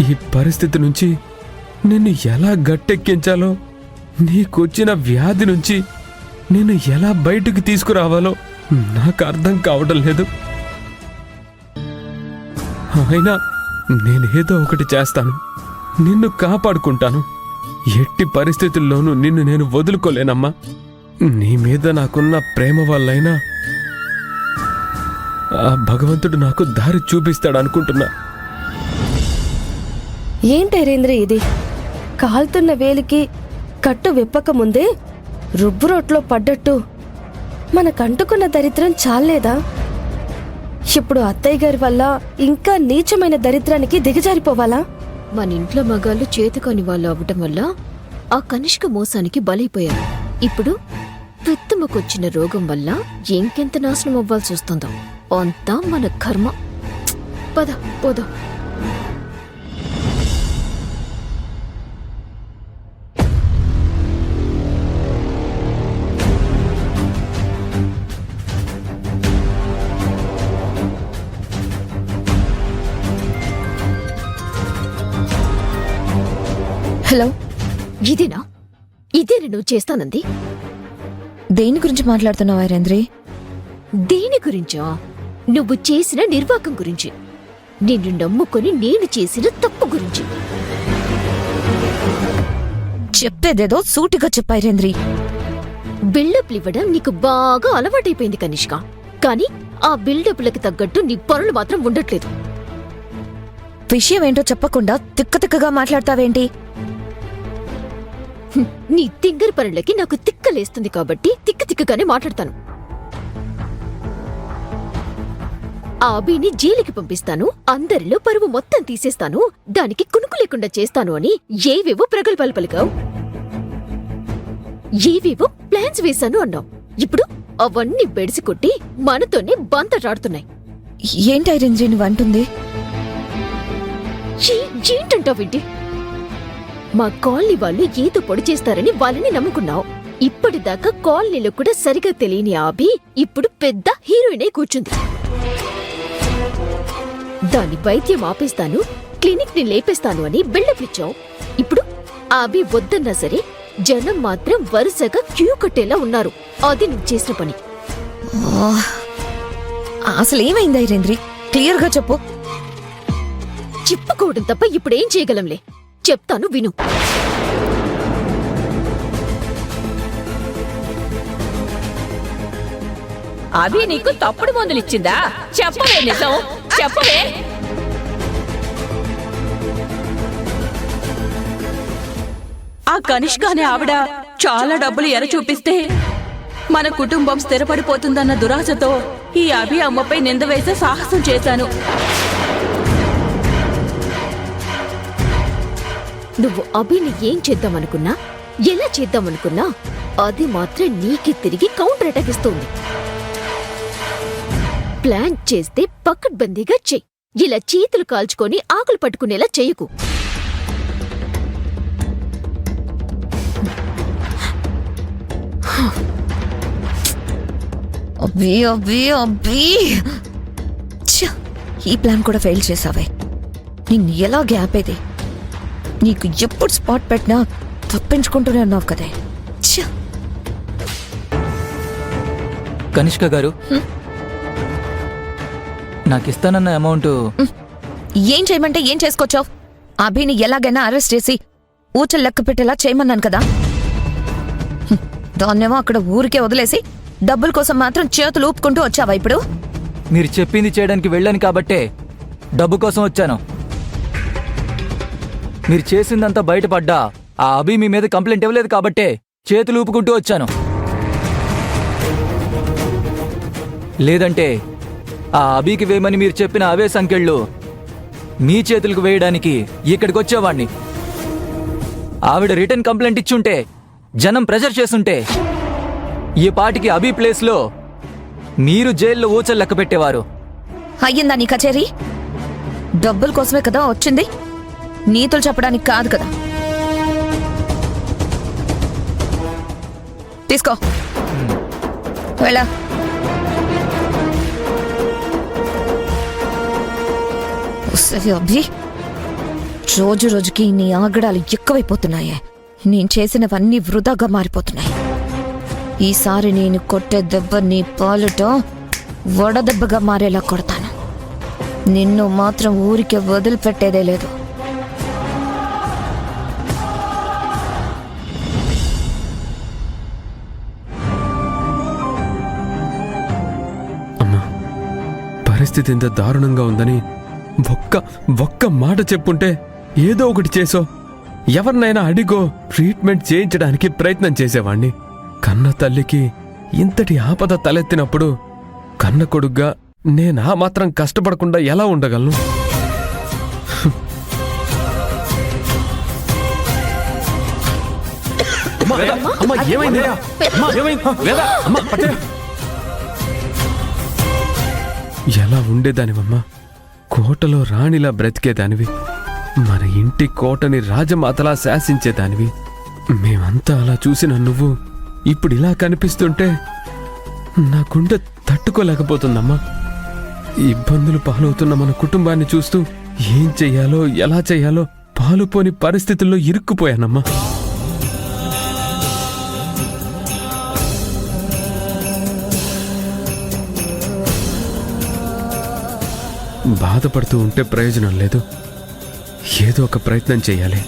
ఈ పరిస్థితి నుంచి నిన్ను ఎలా గట్టెక్కించాలో, నీకొచ్చిన వ్యాధి నుంచి నిన్ను ఎలా బయటకు తీసుకురావాలో నాకు అర్థం కావడం లేదు. అయినా నేనేదో ఒకటి చేస్తాను, నిన్ను కాపాడుకుంటాను. ఎట్టి పరిస్థితుల్లోనూ నిన్ను నేను వదులుకోలేనమ్మా. నీ మీద నాకున్న ప్రేమ వల్లైనా ఆ భగవంతుడు నాకు దారి చూపిస్తాడనుకుంటున్నా. ఏంటైరేంద్ర ఇది? కాలుతున్న వేలికి కట్టు విప్పక ముందే రుబ్బురోట్లో పడ్డట్టు మనకంటుకున్న దరిద్రం చాలేదా? ఇప్పుడు అత్తయ్య గారి వల్ల ఇంకా నీచమైన దరిద్రానికి దిగజారిపోవాలా? మన ఇంట్లో మగాళ్ళు చేతుకొని వాళ్ళు అవ్వటం వల్ల ఆ కనిష్క మోసానికి బలైపోయారు. ఇప్పుడు పెత్తమ్మకొచ్చిన రోగం వల్ల ఇంకెంత నాశనం అవ్వాల్సి వస్తుందో అంతా మన కర్మ. పద పోదా. హలో, ఇదేనా నువ్వు చేస్తానంది? దేని గురించి మాట్లాడుతున్నావు ఐరేంద్రి? దేని గురించా? నువ్వు చేసిన నిర్వాకం గురించి, నిన్ను నమ్ముకొని నేను చేసిన తప్పు గురించి. చెప్పేదేదో సూటిగా చెప్పు ఐరేంద్రి. బిల్డప్లు ఇవ్వడం నీకు బాగా అలవాటైపోయింది కనిష్క. కానీ ఆ బిల్డప్లకు తగ్గట్టు నీ పనులు మాత్రం ఉండట్లేదు. విషయం ఏంటో చెప్పకుండా తిక్కగా మాట్లాడతావేంటి? నీ తింగరి పనులకి నాకు తిక్కలేస్తుంది కాబట్టి తిక్కగానే మాట్లాడతాను. ఆ అభిని జైలుకి పంపిస్తాను, అందరిలో పరువు మొత్తం తీసేస్తాను, దానికి కునుకు లేకుండా చేస్తాను అని ఏవేవో ప్రగల్భాలు పలికావు, ఏవేవో ప్లాన్స్ వేశాను అన్నావు. ఇప్పుడు అవన్నీ బెడిసి కొట్టి మనతోనే బంతటాడుతున్నాయి. ఏంటి ఐరేంద్రి నువ్వు అంటుంది? ఏంటంటావేంటి? మా కాలనీ వాళ్ళు ఏదో పొడి చేస్తారని వాళ్ళని నమ్ముకున్నావు. ఇప్పటిదాకా కాలనీలో కూడా సరిగా తెలియని ఆబి ఇప్పుడు పెద్ద హీరోయినే కూర్చుంది. దాని వైద్యం ఆపేస్తాను, క్లినిక్ ని లేపేస్తాను అని బిల్డప్ ఇచ్చావు. ఇప్పుడు ఆబి వద్దన్నా సరే జనం మాత్రం వరుసగా క్యూ కట్టేలా ఉన్నారు. అది నువ్వు చేసిన పని. అసలు ఏమైంది ఐరేంద్రి? క్లియర్ గా చెప్పు. చెప్పుకోవడం తప్ప ఇప్పుడేం చేయగలంలే. చెప్తాను విను. అభి నీకు తప్పుడు మందులిచ్చిందా? చెప్పవే నిజం, చెప్పవే. ఆ కనిష్క అనే ఆవిడ చాలా డబ్బులు ఎర చూపిస్తే మన కుటుంబం స్థిరపడిపోతుందన్న దురాశతో ఈ అభి అమ్మపై నింద వేసే సాహసం చేశాను. నువ్వు అభిని ఏం చేద్దామనుకున్నా, ఎలా చేద్దామనుకున్నా అది మాత్రం నీకే తిరిగి కౌంటర్ అటాక్ ఇస్తుంది. ప్లాన్ చేస్తే పకడ్బందీగా చెయ్యి. ఇలా చేతులు కాల్చుకొని ఆకులు పట్టుకునేలా చెయ్యకు. అబ్బీ అబ్బీ అబ్బీ, ఈ ప్లాన్ కూడా ఫెయిల్ చేసావే. నిన్ను ఎలా గ్యాప్ అయితే నీకు ఎప్పుడు స్పాట్ పెట్టినా తప్పించుకుంటూనే ఉన్నావు కదే. కనిష్క గారు, నాకిస్తానన్న అమౌంట్ ఏం చేయమంటే ఏం చేసుకొచ్చావు? అభిని ఎలాగైనా అరెస్ట్ చేసి ఊచలు లెక్క పెట్టేలా చేయమన్నాను కదా. దాన్నేమో అక్కడ ఊరికే వదిలేసి డబ్బుల కోసం మాత్రం చేతులు ఊపుకుంటూ వచ్చావా ఇప్పుడు? మీరు చెప్పింది చేయడానికి వెళ్ళాను కాబట్టే డబ్బు కోసం వచ్చాను. మీరు చేసిందంతా బయటపడ్డా ఆ అభి మీ మీద కంప్లైంట్ ఇవ్వలేదు కాబట్టే చేతులు ఊపుకుంటూ వచ్చాను. లేదంటే ఆ అభికి వేయమని మీరు చెప్పిన అవే సంఖ్యళ్ళు మీ చేతులకు వేయడానికి ఇక్కడికి వచ్చేవాణ్ణి. ఆవిడ రిటర్న్ కంప్లైంట్ ఇచ్చుంటే, జనం ప్రెజర్ చేస్తుంటే ఈ పాటికి అభి ప్లేస్లో మీరు జైల్లో ఊచలు లెక్క పెట్టేవారు. అయ్యిందా నీ కచేరీ? డబ్బుల కోసమే కదా వచ్చింది, నీతులు చెప్పడానికి కాదు కదా. తీసుకో, వెళ్ళా. అభి రోజు రోజుకి నీ ఆగడాలు ఎక్కువైపోతున్నాయే. నేను చేసినవన్నీ వృధాగా మారిపోతున్నాయి. ఈసారి నేను కొట్టే దెబ్బ నీ పాలుట వడదెబ్బగా మారేలా కొడతాను. నిన్ను మాత్రం ఊరికే వదిలిపెట్టేదే లేదు. అమ్మా, పరిస్థితి ఇంత దారుణంగా ఉందని ఒక్క మాట చెప్పుంటే ఏదో ఒకటి చేసో, ఎవరినైనా అడిగో ట్రీట్మెంట్ చేయించడానికి ప్రయత్నం చేసేవాణ్ణి. కన్న తల్లికి ఇంతటి ఆపద తలెత్తినప్పుడు కన్న కొడుగ్గా నేనా మాత్రం కష్టపడకుండా ఎలా ఉండగలను? ఎలా ఉండేదానివమ్మా? కోటలో రాణిలా బ్రతికేదానివి. మన ఇంటి కోటని రాజమాతలా శాసించేదానివి. మేమంతా అలా చూసిన నువ్వు ఇప్పుడు ఇలా కనిపిస్తుంటే నా గుండె తట్టుకోలేకపోతుందమ్మా. ఇబ్బందులు పాలవుతున్న మన కుటుంబాన్ని చూస్తూ ఏం చెయ్యాలో ఎలా చెయ్యాలో పాలుపోని పరిస్థితుల్లో ఇరుక్కుపోయానమ్మా. బాధపడుతూ ఉంటే ప్రయోజనం లేదు. ఏదో ఒక ప్రయత్నం చెయ్యాలి.